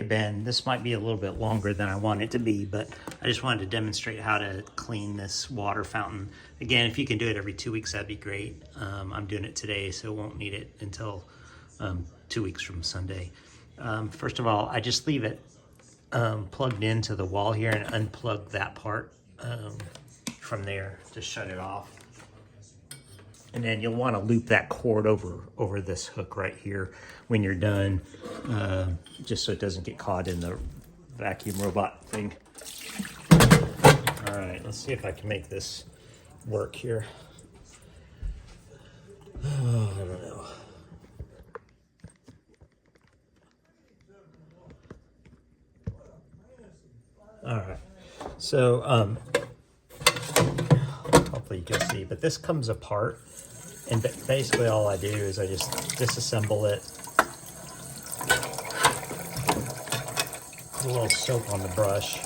have been, this might be a little bit longer than I want it to be, but I just wanted to demonstrate how to clean this water fountain. Again, if you can do it every 2 weeks, that'd be great. I'm doing it today, so won't need it until 2 weeks from Sunday. First of all, I just leave it plugged into the wall here and unplug that part from there to shut it off. And then you'll want to loop that cord over this hook right here when you're done, just so it doesn't get caught in the vacuum robot thing. All right, let's see if I can make this work here. Oh, I don't know. All right, so hopefully you can see, but this comes apart, and basically all I do is I just disassemble it. Put a little soap on the brush.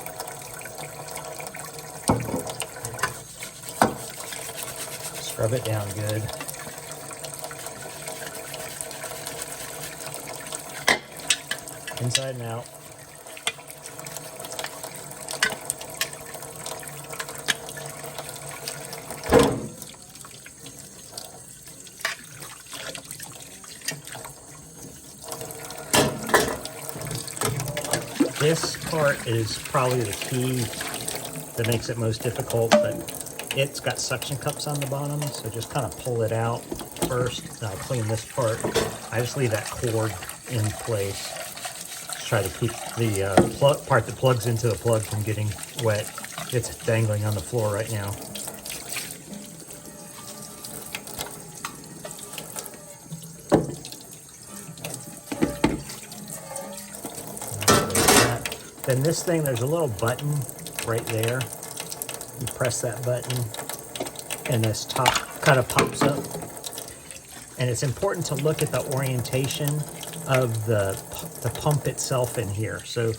Scrub it down good. Inside and out. This part is probably the key that makes it most difficult, but it's got suction cups on the bottom, so just kind of pull it out first. Now clean this part. I just leave that cord in place. Just try to keep the part that plugs into the plug from getting wet. It's dangling on the floor right now. Then this thing, there's a little button right there. You press that button and this top kind of pops up. And it's important to look at the orientation of the pump itself in here. So,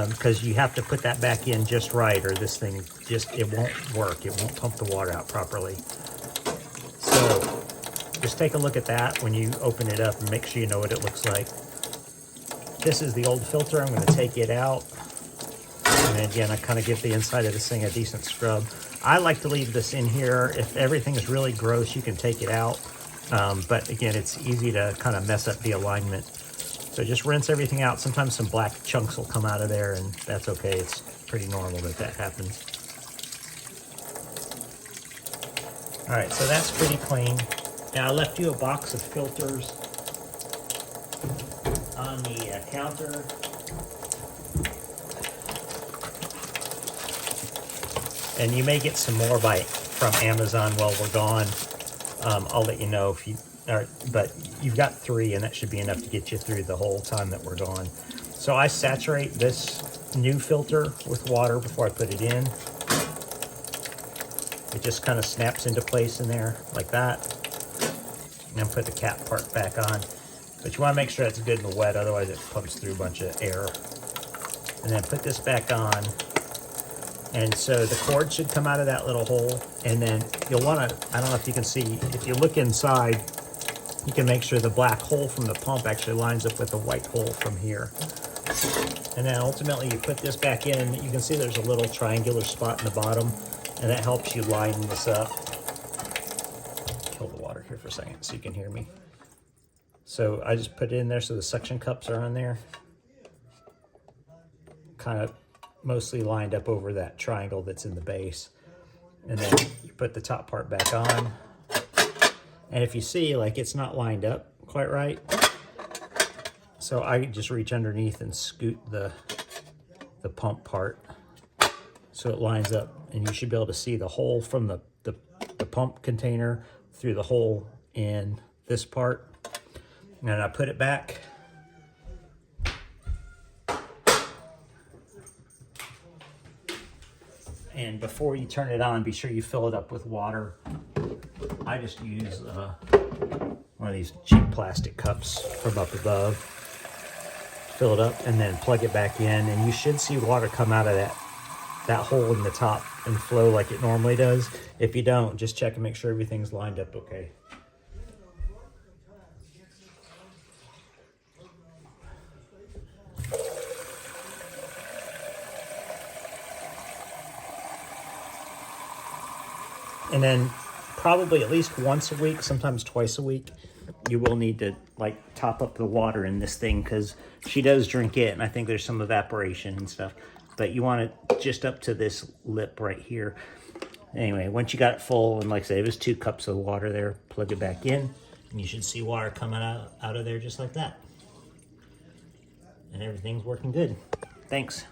because you have to put that back in just right, or this thing it won't work. It won't pump the water out properly. So just take a look at that when you open it up and make sure you know what it looks like. This is the old filter. I'm going to take it out. And again, I kind of give the inside of this thing a decent scrub. I like to leave this in here. If everything is really gross, you can take it out. But again, it's easy to kind of mess up the alignment. So just rinse everything out. Sometimes some black chunks will come out of there, and that's okay. It's pretty normal that happens. All right, so that's pretty clean. Now I left you a box of filters on the counter. And you may get some more from Amazon while we're gone. I'll let you know if you but you've got 3, and that should be enough to get you through the whole time that we're gone. So I saturate this new filter with water before I put it in. It just kind of snaps into place in there like that. And then put the cap part back on. But you want to make sure it's good and wet, otherwise it pumps through a bunch of air. And then put this back on. And so the cord should come out of that little hole. And then you'll want to, I don't know if you can see, if you look inside, you can make sure the black hole from the pump actually lines up with the white hole from here. And then ultimately you put this back in. You can see there's a little triangular spot in the bottom, and that helps you line this up. Kill the water here for a second so you can hear me. So I just put it in there so the suction cups are on there. Kind of mostly lined up over that triangle that's in the base. And then you put the top part back on. And if you see, like, it's not lined up quite right. So I just reach underneath and scoot the pump part so it lines up. And you should be able to see the hole from the pump container through the hole in this part. And I put it back. And before you turn it on, be sure you fill it up with water. I just use one of these cheap plastic cups from up above. Fill it up and then plug it back in, and you should see water come out of that hole in the top and flow like it normally does. If you don't, just check and make sure everything's lined up okay. And then probably at least once a week, sometimes twice a week, you will need to like top up the water in this thing because she does drink it, and I think there's some evaporation and stuff. But you want it just up to this lip right here. Anyway, once you got it full, and like I say, it was 2 cups of water there, plug it back in, and you should see water coming out of there just like that. And everything's working good. Thanks.